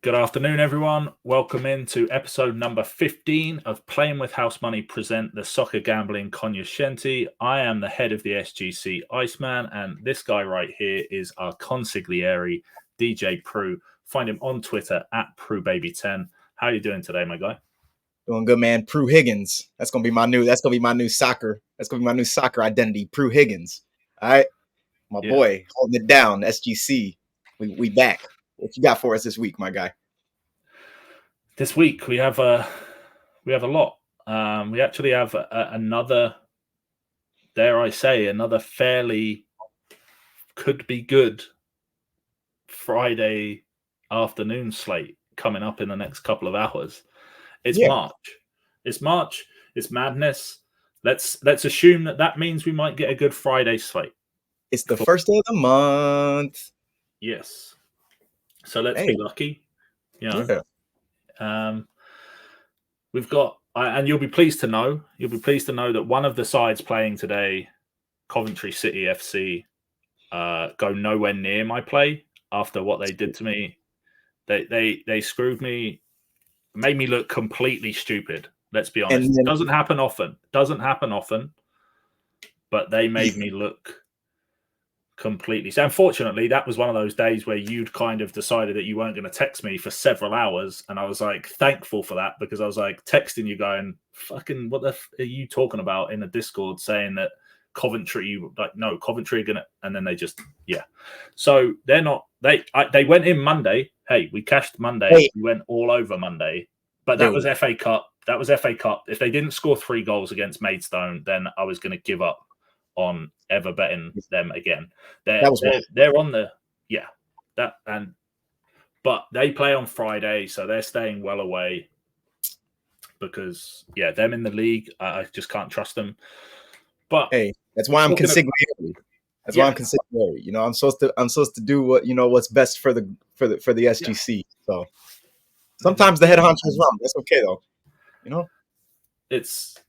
Good afternoon, everyone. Welcome into episode number 15 of Playing with House Money present the Soccer Gambling Cognoscenti. I am the head of the SGC Iceman, and this guy right here is our consigliere, DJ Prue. Find him on Twitter at PrueBaby10. How are you doing today, my guy? Doing good, man. Prue Higgins. That's gonna be my new soccer. That's gonna be my new soccer identity. Prue Higgins. All right. My boy, holding it down, SGC. We back. What you got for us this week, my guy? This week we have a lot. We actually have another, dare I say, another fairly could be good Friday afternoon slate coming up in the next couple of hours. It's March. It's March. It's madness. Let's assume that means we might get a good Friday slate. It's the first day of the month. Yes. So let's be lucky. Yeah. We've got, and you'll be pleased to know that one of the sides playing today, Coventry City FC, go nowhere near my play after what they did to me. They screwed me, made me look completely stupid. Let's be honest. It doesn't happen often. But they made me look completely. So unfortunately, that was one of those days where you'd kind of decided that you weren't going to text me for several hours, and I was like thankful for that, because I was like texting you going, fucking what the are you talking about in the Discord, saying that Coventry are gonna, and then they just so they're not, they went in Monday. Hey, we cashed Monday. We went all over Monday, but that was FA Cup. If they didn't score 3 goals against Maidstone, then I was going to give up on ever betting them again. They're on the but they play on Friday, so they're staying well away, because them in the league, I just can't trust them. But hey, that's why I'm consigliere. That's why I'm consigliere. You know, I'm supposed to do what's best for the SGC. So sometimes the head honcho is wrong. That's okay though. You know, it's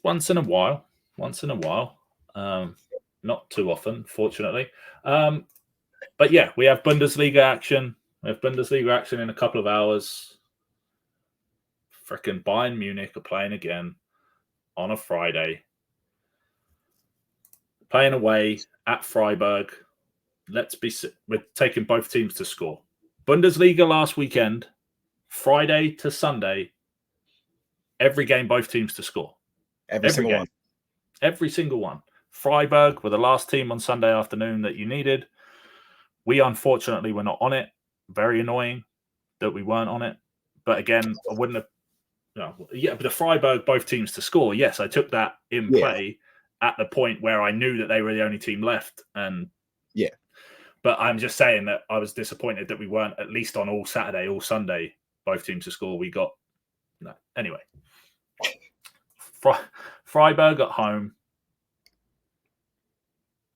once in a while. Not too often, fortunately. But yeah, we have Bundesliga action. In a couple of hours. Frickin' Bayern Munich are playing again on a Friday. Playing away at Freiburg. We're taking both teams to score. Bundesliga last weekend, Friday to Sunday, every game, both teams to score. Every single one. Freiburg were the last team on Sunday afternoon that you needed. We unfortunately were not on it. Very annoying that we weren't on it. But again, I wouldn't have. But the Freiburg, both teams to score. Yes, I took that in play at the point where I knew that they were the only team left. And but I'm just saying that I was disappointed that we weren't at least on all Saturday, all Sunday, both teams to score. We got no. Anyway, Freiburg at home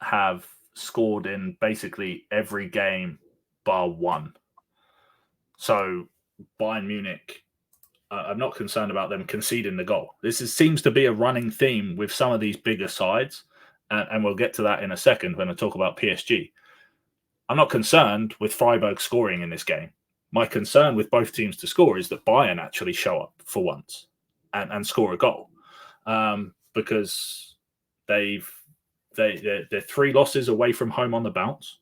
have scored in basically every game bar one. So Bayern Munich, I'm not concerned about them conceding the goal. This seems to be a running theme with some of these bigger sides, and we'll get to that in a second when I talk about PSG. I'm not concerned with Freiburg scoring in this game. My concern with both teams to score is that Bayern actually show up for once and score a goal, because they're 3 losses away from home on the bounce.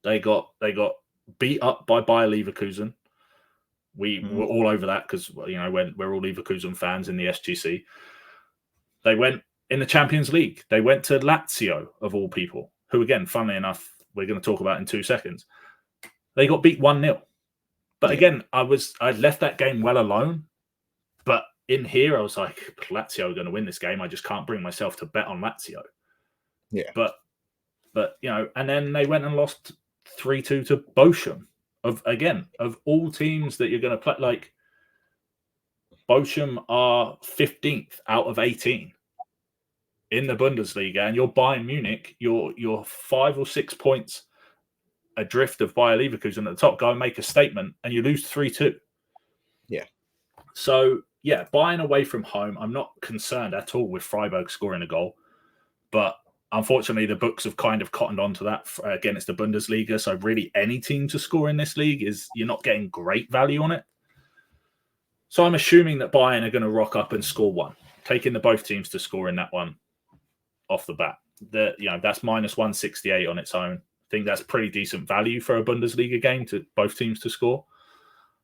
They got beat up by Bayer Leverkusen. We were all over that because we're all Leverkusen fans in the SGC. They went in the Champions League. They went to Lazio, of all people, who again, funnily enough, we're going to talk about in 2 seconds. They got beat 1-0. But again, I'd left that game well alone. But in here, I was like, Lazio are going to win this game. I just can't bring myself to bet on Lazio. Yeah. But and then they went and lost 3-2 to Bochum. Of all teams that you're going to play, like Bochum are 15th out of 18 in the Bundesliga, and you're Bayern Munich. You're 5 or 6 points adrift of Bayer Leverkusen at the top. Go and make a statement, and you lose 3-2. Yeah. So Bayern away from home. I'm not concerned at all with Freiburg scoring a goal, but unfortunately, the books have kind of cottoned onto that. Again, it's the Bundesliga, so really any team to score in this league you're not getting great value on it. So I'm assuming that Bayern are going to rock up and score one, taking the both teams to score in that one off the bat. That's minus 168 on its own. I think that's pretty decent value for a Bundesliga game to both teams to score.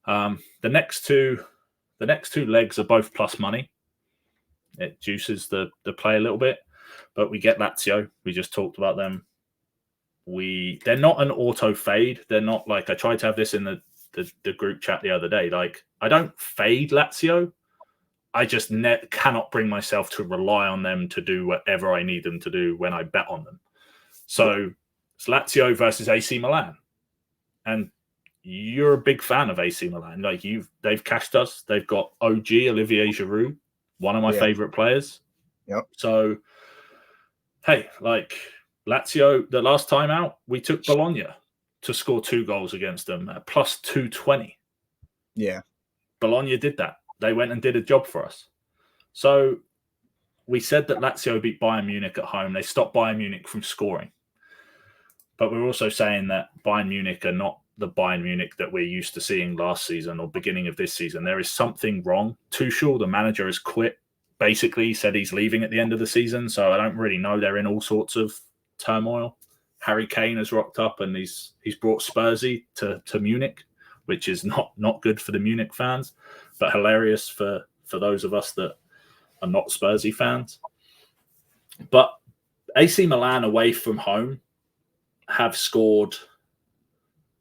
The next two legs are both plus money. It juices the play a little bit, but we get Lazio. We just talked about them. They're not an auto fade. They're not like, I tried to have this in the group chat the other day. Like, I don't fade Lazio. I just cannot bring myself to rely on them to do whatever I need them to do when I bet on them. So it's Lazio versus AC Milan. And you're a big fan of AC Milan. Like, they've cashed us. They've got OG Olivier Giroud, one of my favorite players. Yep. So, hey, like Lazio, the last time out, we took Bologna to score 2 goals against them at plus 220. Yeah. Bologna did that. They went and did a job for us. So we said that Lazio beat Bayern Munich at home. They stopped Bayern Munich from scoring. But we're also saying that Bayern Munich are not the Bayern Munich that we're used to seeing last season or beginning of this season. There is something wrong. Tuchel, the manager, has quit. Basically, he said he's leaving at the end of the season. So I don't really know. They're in all sorts of turmoil. Harry Kane has rocked up and he's brought Spursy to Munich, which is not good for the Munich fans, but hilarious for those of us that are not Spursy fans. But AC Milan away from home have scored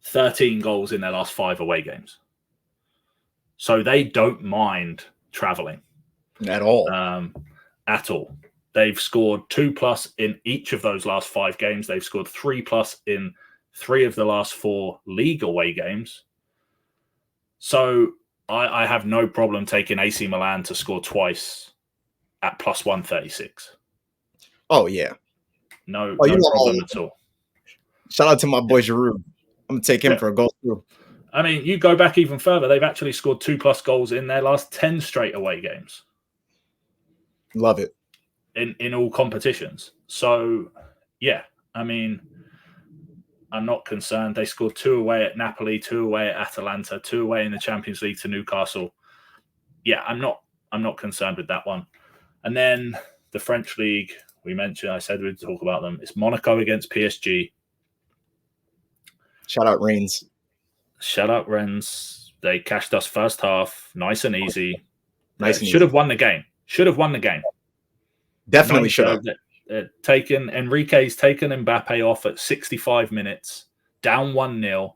13 goals in their last 5 away games. So they don't mind traveling. At all. At all. They've scored 2+ in each of those last 5 games. They've scored 3+ in 3 of the last 4 league away games. So I have no problem taking AC Milan to score twice at plus 136. Oh, yeah. No problem at all. Shout out to my boy Giroud. I'm going to take him for a goal through. I mean, you go back even further. They've actually scored 2+ goals in their last 10 straight away games. Love it. In all competitions. So, yeah, I mean, I'm not concerned. They scored 2 away at Napoli, 2 away at Atalanta, 2 away in the Champions League to Newcastle. Yeah, I'm not concerned with that one. And then the French league, we mentioned, I said we'd talk about them. It's Monaco against PSG. Shout out Rennes. Shout out Rennes. They cashed us first half, nice and easy. Should have won the game. Definitely should have. Enrique's taken Mbappe off at 65 minutes, down 1-0.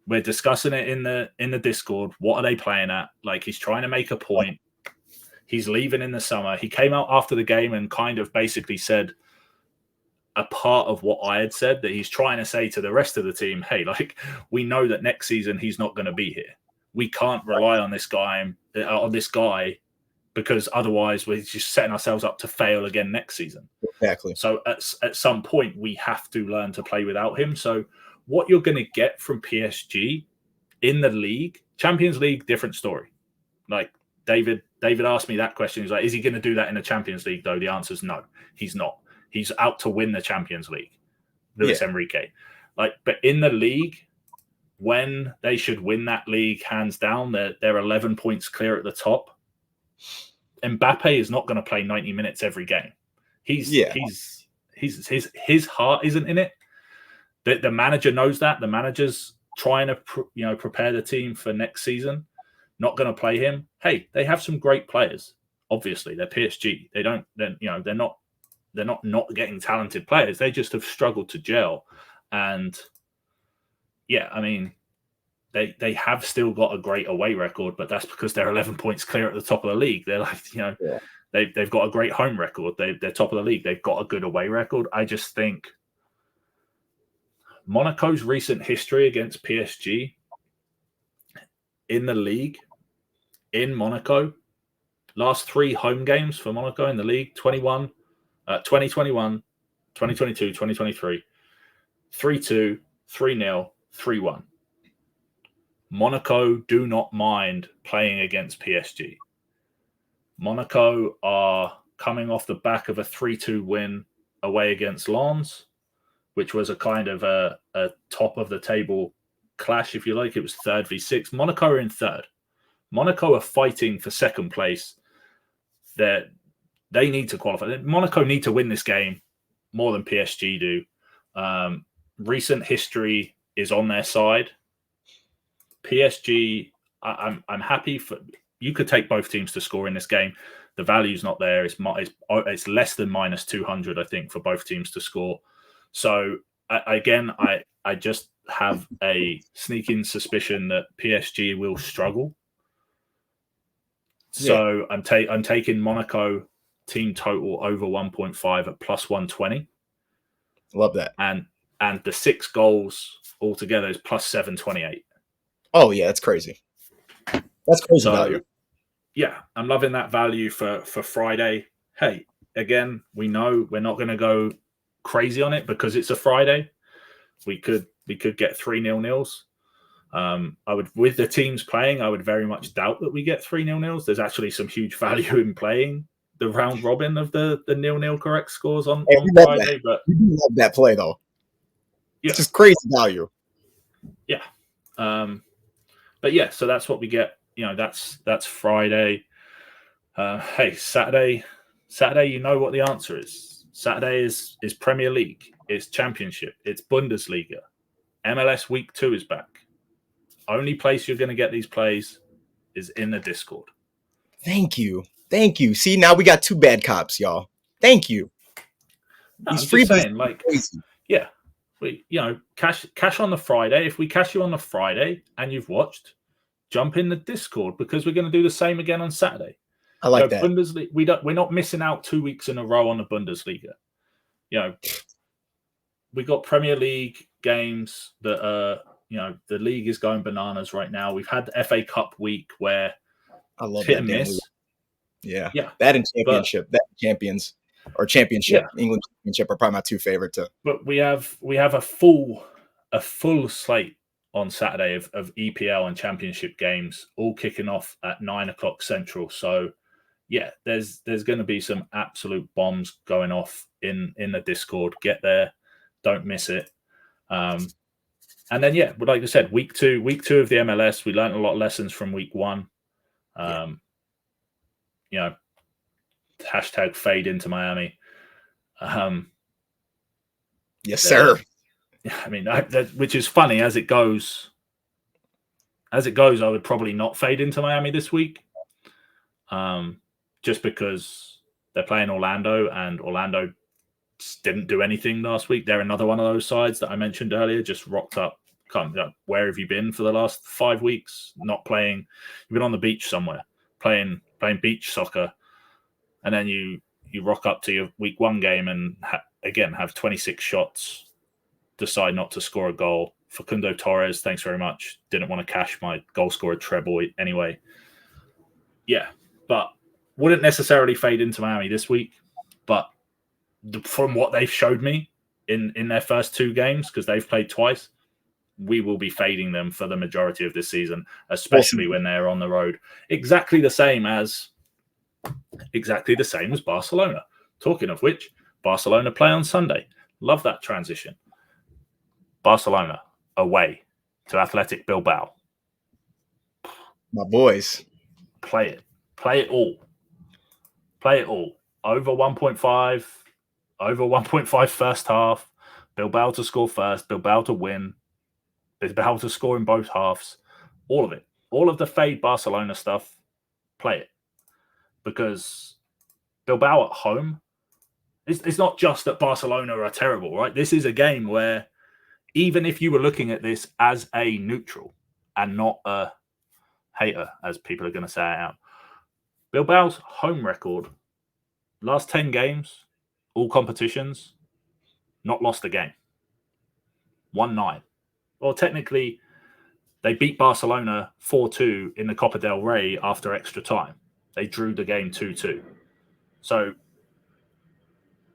We're discussing it in the Discord. What are they playing at? Like, he's trying to make a point. He's leaving in the summer. He came out after the game and kind of basically said a part of what I had said, that he's trying to say to the rest of the team, hey, like, we know that next season he's not going to be here. We can't rely on this guy, because otherwise we're just setting ourselves up to fail again next season. Exactly. So at some point, we have to learn to play without him. So what you're going to get from PSG in the league, Champions League, different story. Like, David asked me that question. He's like, is he going to do that in the Champions League, though? The answer is no, he's not. He's out to win the Champions League, Luis Enrique. Like, but in the league, when they should win that league, hands down, they're 11 points clear at the top. Mbappe is not going to play 90 minutes every game. His heart isn't in it. The manager knows that. The manager's trying to prepare the team for next season. Not going to play him. Hey, they have some great players. Obviously, they're PSG. They're not getting talented players. They just have struggled to gel. And yeah, I mean, they have still got a great away record, but that's because they're 11 points clear at the top of the league. They're like, they've got a great home record. They're top of the league. They've got a good away record. I just think Monaco's recent history against PSG in the league, in Monaco, last 3 home games for Monaco in the league, 2021, 2022, 2023, 3-2, 3-0, 3-1. Monaco do not mind playing against PSG. Monaco are coming off the back of a 3-2 win away against Lens, which was a kind of a top of the table clash, if you like. It was 3rd v 6. Monaco are in 3rd. Monaco are fighting for 2nd place. They need to qualify. Monaco need to win this game more than PSG do. Recent history is on their side. PSG, I'm happy for. You could take both teams to score in this game. The value's not there. It's less than minus 200, I think, for both teams to score. So I just have a sneaking suspicion that PSG will struggle. So I'm taking Monaco team total over 1.5 at plus 120. Love that. And the 6 goals altogether is plus 728. Oh yeah, that's crazy. That's crazy value. Yeah, I'm loving that value for Friday. Hey, again, we know we're not going to go crazy on it because it's a Friday. We could get 3-0 nils. I would, with the teams playing, I would very much doubt that we get 3-0 nils. There's actually some huge value in playing the round robin of the 0-0 correct scores on Friday. But you do love that play though. Yeah. It's just crazy value. Yeah. But yeah, so that's what we get. You know, that's Friday. Hey, Saturday, you know what the answer is. Saturday is Premier League, it's Championship, it's Bundesliga. MLS Week 2 is back. Only place you're going to get these plays is in the Discord. Thank you. See, now we got 2 bad cops, y'all. Thank you. No, I'm just saying, like, crazy. Yeah, we, cash on the Friday. If we cash you on the Friday and you've watched, jump in the Discord because we're going to do the same again on Saturday. I like that. Bundesliga, we're not missing out 2 weeks in a row on the Bundesliga. We got Premier League games that are, the league is going bananas right now. We've had the FA Cup week where I love hit that and miss. Yeah. That and Championship, Champions or Championship, England Championship are probably my 2 favorite too. But we have a full slate on Saturday of EPL and Championship games, all kicking off at 9:00 Central. So yeah, there's going to be some absolute bombs going off in the Discord. Get there, don't miss it. And then like I said, week two of the MLS, we learned a lot of lessons from week 1. Hashtag fade into Miami. Yes, sir. I mean, which is funny as it goes. I would probably not fade into Miami this week, just because they're playing Orlando, and Orlando didn't do anything last week. They're another one of those sides that I mentioned earlier, just rocked up. Where have you been for the last 5 weeks? Not playing. You've been on the beach somewhere, playing beach soccer, and then you rock up to your week 1 game and again have 26 shots. Decide not to score a goal. Facundo Torres, thanks very much. Didn't want to cash my goal scorer treble anyway. Yeah, but wouldn't necessarily fade into Miami this week. But from what they've showed me in their first 2 games, because they've played twice, we will be fading them for the majority of this season, especially when they're on the road. Exactly the same as Barcelona. Talking of which, Barcelona play on Sunday. Love that transition. Barcelona away to Athletic Bilbao. My boys. Play it all. Over 1.5. Over 1.5 first half. Bilbao to score first. Bilbao to win. Bilbao to score in both halves. All of it. All of the fade Barcelona stuff. Play it. Because Bilbao at home, it's not just that Barcelona are terrible, right? This is a game where even if you were looking at this as a neutral and not a hater, as people are going to say it out, Bilbao's home record, last 10 games, all competitions, not lost a game. 1-9. Well, technically, they beat Barcelona 4-2 in the Copa del Rey after extra time. They drew the game 2-2. So,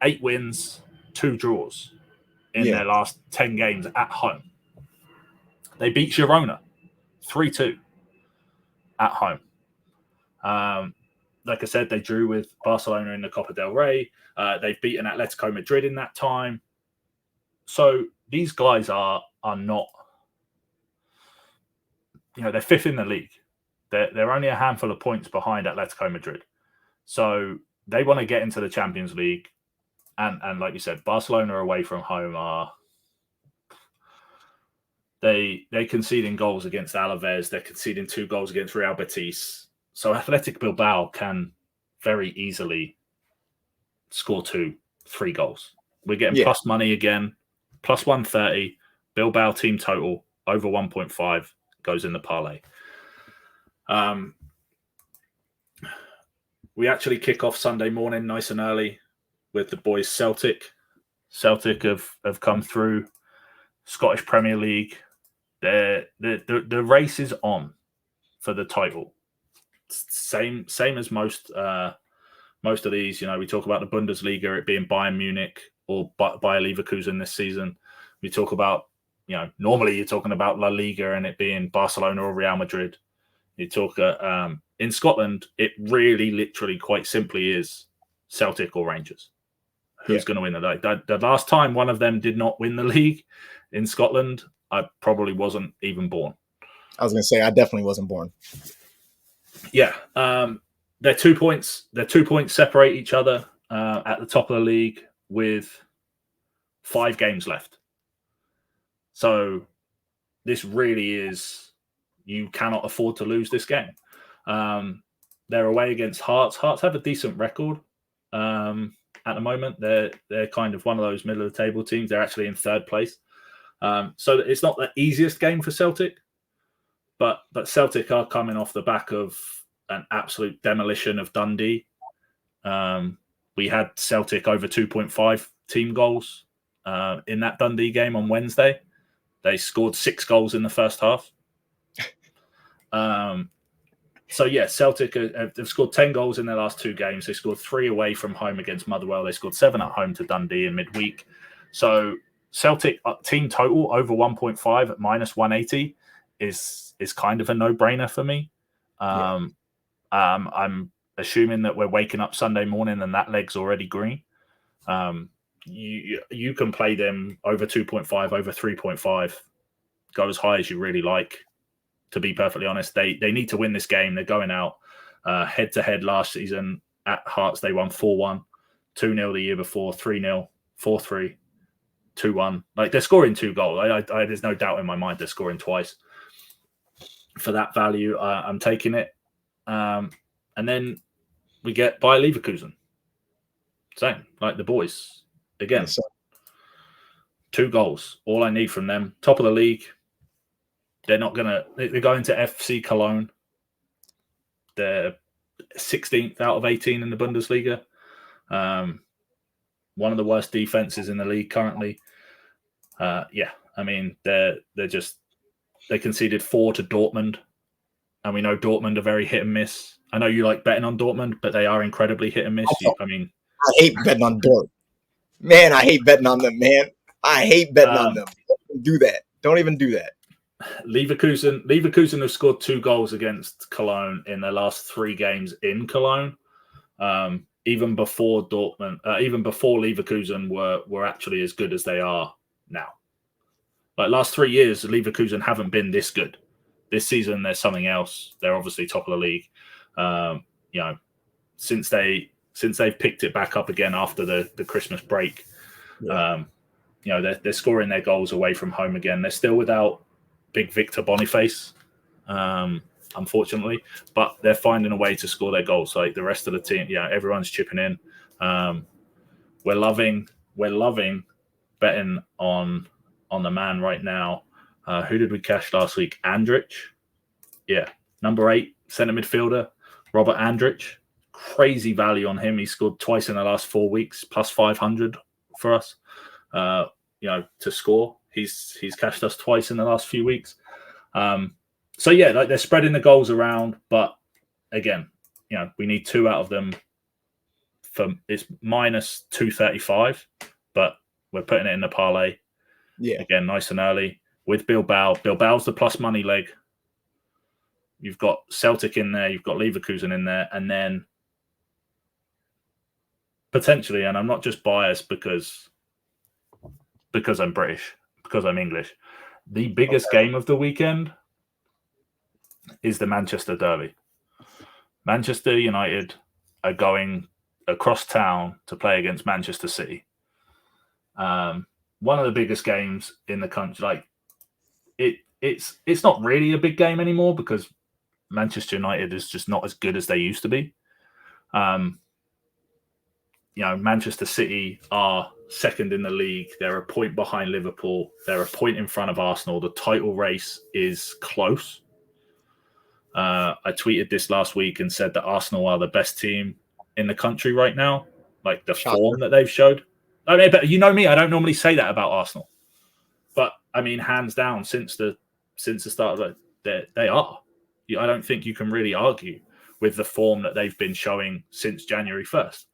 8 wins, 2 draws in their last 10 games at home. They beat Girona 3-2 at home. like I said, they drew with Barcelona in the Copa del Rey. They've beaten Atletico Madrid in that time. So these guys are not, they're fifth in the league. They're only a handful of points behind Atletico Madrid. So they want to get into the Champions League. And like you said, Barcelona away from home are they conceding goals against Alaves. They're conceding 2 goals against Real Betis. So Athletic Bilbao can very easily score 2-3 goals. We're getting plus money again, plus 130. Bilbao team total over 1.5 goes in the parlay. We actually kick off Sunday morning nice and early with the boys Celtic. Celtic have come through Scottish Premier League. The race is on for the title. Same as most of these. We talk about the Bundesliga, it being Bayern Munich or Bayer Leverkusen this season. We talk about, normally you're talking about La Liga and it being Barcelona or Real Madrid. You talk in Scotland, it really, literally, quite simply is Celtic or Rangers. Who's going to win the league? The last time one of them did not win the league in Scotland, I probably wasn't even born. I was going to say I definitely wasn't born. Yeah, they're 2 points. They're 2 points separate each other at the top of the league with 5 games left. So this really is, you cannot afford to lose this game. They're away against Hearts. Hearts have a decent record at the moment. They're kind of one of those middle of the table teams. They're actually in 3rd place. So it's not the easiest game for Celtic, but Celtic are coming off the back of an absolute demolition of Dundee. We had Celtic over 2.5 team goals in that Dundee game on Wednesday. They scored 6 goals in the first half. So, yeah, Celtic have scored 10 goals in their last 2 games. They scored 3 away from home against Motherwell. They scored 7 at home to Dundee in midweek. So Celtic team total over 1.5 at minus 180 is kind of a no-brainer for me. I'm assuming that we're waking up Sunday morning and that leg's already green. You can play them over 2.5, over 3.5, go as high as you really like. To be perfectly honest, they need to win this game. They're going out head-to-head last season at Hearts. They won 4-1, 2-0 the year before, 3-0, 4-3, 2-1. Like, they're scoring 2 goals. There's no doubt in my mind they're scoring twice. For that value, I'm taking it. And then we get Bayer Leverkusen. Same, like the boys. Again, yes, 2 goals. All I need from them. Top of the league. They're going to FC Cologne. They're 16th out of 18 in the Bundesliga. One of the worst defenses in the league currently. They conceded 4 to Dortmund. And we know Dortmund are very hit and miss. I know you like betting on Dortmund, but they are incredibly hit and miss. I hate betting on Dortmund. Man, I hate betting on them, man. I hate betting on them. Don't do that. Don't even do that. Leverkusen have scored 2 goals against Cologne in their last 3 games in Cologne. Even before Dortmund, even before Leverkusen were actually as good as they are now. Like, last 3 years, Leverkusen haven't been this good. This season, there's something else. They're obviously top of the league. Since they've picked it back up again after the Christmas break, they're scoring their goals away from home again. They're still without big Victor Boniface, unfortunately, but they're finding a way to score their goals. Like the rest of the team, everyone's chipping in. We're loving betting on the man right now. Who did we cash last week? Andrich. Yeah, number 8 centre midfielder, Robert Andrich. Crazy value on him. He scored twice in the last 4 weeks, plus 500 for us. To score. He's cashed us twice in the last few weeks. They're spreading the goals around, but again, we need 2 out of them. It's minus 235, but we're putting it in the parlay. Yeah, again, nice and early with Bilbao. Bilbao's the plus money leg. You've got Celtic in there, you've got Leverkusen in there, and then Potentially, and I'm not just biased because I'm British, because I'm English. The biggest game of the weekend is the Manchester Derby. Manchester United are going across town to play against Manchester City. One of the biggest games in the country. Like it's not really a big game anymore because Manchester United is just not as good as they used to be. Manchester City are second in the league. They're a point behind Liverpool. They're a point in front of Arsenal. The title race is close. I tweeted this last week and said that Arsenal are the best team in the country right now. Like the form that they've showed. I mean, but you know me, I don't normally say that about Arsenal. But I mean, hands down, since the start of it, they are. I don't think you can really argue with the form that they've been showing since January 1st.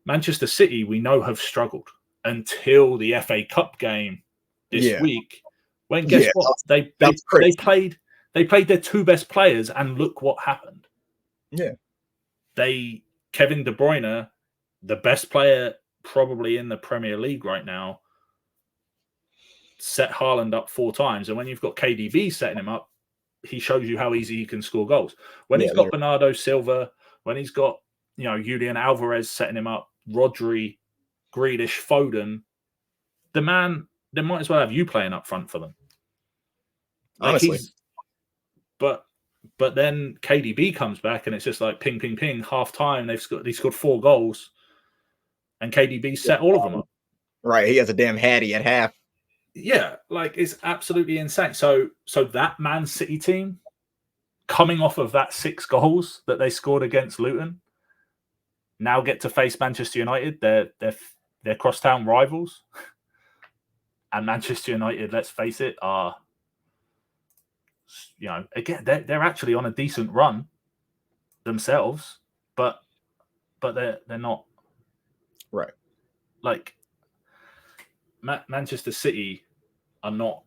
Manchester City, we know, have struggled until the FA Cup game this week. When guess what? They played their two best players, and look what happened. Yeah, Kevin De Bruyne, the best player probably in the Premier League right now, set Haaland up 4 times, and when you've got KDB setting him up, he shows you how easy he can score goals. When he's got Bernardo Silva, when he's got Julian Alvarez setting him up, Rodri, Grealish, Foden, they might as well have you playing up front for them. Honestly. But then KDB comes back and it's just like ping, ping, ping, half time. He scored 4 goals and KDB set all of them up. Right. He has a damn hattie at half. Yeah, like it's absolutely insane. So that Man City team, coming off of that 6 goals that they scored against Luton, now get to face Manchester United. They're crosstown rivals, and Manchester United, let's face it, are again they're actually on a decent run themselves, but they're not right. Like Manchester City are not.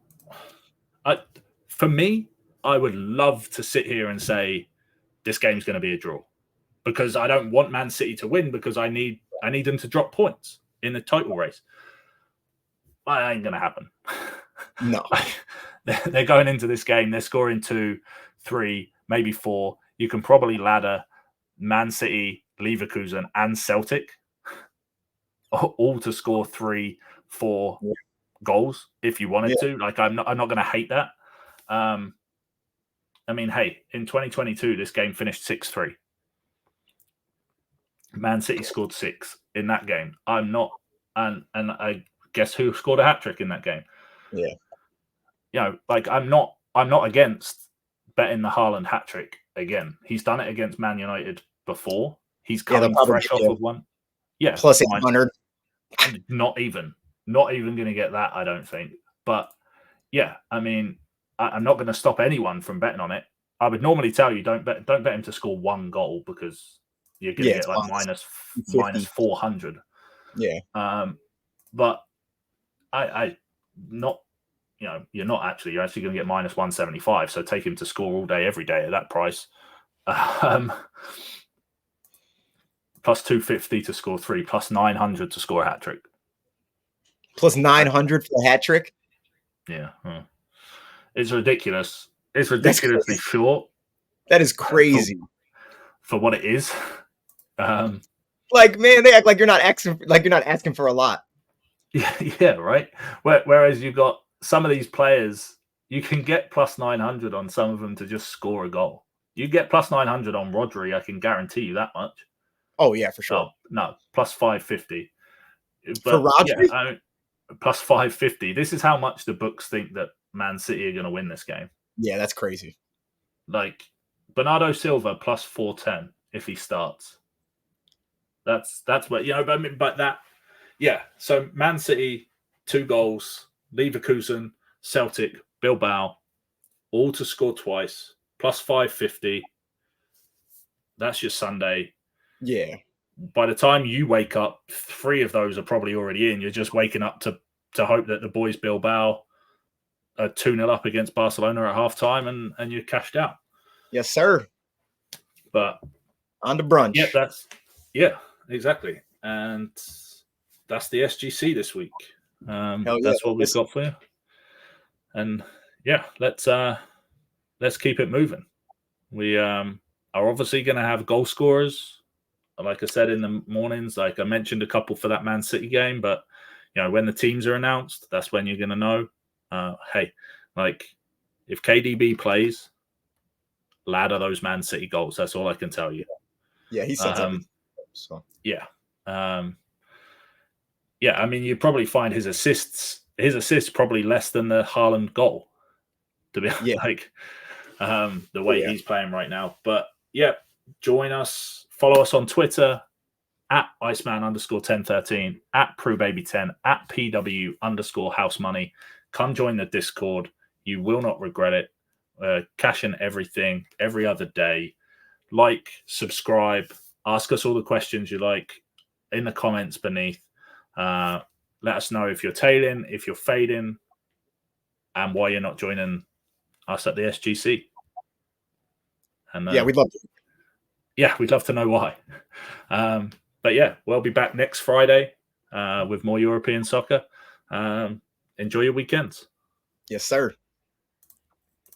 For me, I would love to sit here and say this game's going to be a draw, because I don't want Man City to win, because I need them to drop points in the title race. That ain't going to happen. No. They're going into this game. They're scoring 2, 3, maybe 4. You can probably ladder Man City, Leverkusen, and Celtic all to score 3, 4 goals if you wanted to. Like I'm not going to hate that. I mean, hey, in 2022, this game finished 6-3. Man City scored 6 in that game. I'm not, and I guess who scored a hat-trick in that game? Yeah. Like I'm not against betting the Haaland hat-trick again. He's done it against Man United before. He's coming fresh off of one. Yeah. Plus 800. Not even going to get that, I don't think. But yeah, I mean, I'm not going to stop anyone from betting on it. I would normally tell you don't bet him to score 1 goal, because you're going to get like minus 400. Yeah. But I not, you're not actually. You're actually going to get minus 175. So take him to score all day, every day at that price. Plus 250 to score 3, plus 900 to score a hat trick. Plus 900 for a hat trick? Yeah. It's ridiculous. It's ridiculously short. That is crazy. For what it is. Like, man, they act like you're not asking for a lot. Yeah, right. Whereas you got some of these players, you can get plus 900 on some of them to just score a goal. You get plus 900 on Rodri, I can guarantee you that much. Oh yeah, for sure. No, plus 550. For Rodri? Yeah, plus 550. This is how much the books think that Man City are going to win this game. Yeah, that's crazy. Like Bernardo Silva plus 410 if he starts. That's what but that. Yeah, so Man City 2 goals, Leverkusen, Celtic, Bilbao, all to score twice, plus 550. That's your Sunday. Yeah. By the time you wake up, 3 of those are probably already in. You're just waking up to hope that the boys Bilbao are 2-0 up against Barcelona at halftime and you're cashed out. Yes, sir. But on the brunch. Yeah, exactly. And that's the SGC this week. Hell yeah. That's what we've got for you. And yeah, let's keep it moving. We are obviously going to have goal scorers, like I said, in the mornings. Like I mentioned a couple for that Man City game, but when the teams are announced, that's when you're going to know. Hey, like if KDB plays, ladder those Man City goals. That's all I can tell you. Yeah, he sets everything. So. Yeah. Yeah, I mean, you probably find his assists probably less than the Haaland goal, to be like the way he's playing right now. But yeah, join us, follow us on Twitter at Iceman_1013, at PruBaby10, at PW_housemoney. Come join the Discord. You will not regret it. Cash in everything every other day. Like, subscribe, ask us all the questions you like in the comments beneath. Let us know if you're tailing, if you're fading, and why you're not joining us at the SGC. And we'd love to. Yeah, we'd love to know why. But yeah, we'll be back next Friday with more European soccer. Enjoy your weekends. Yes, sir.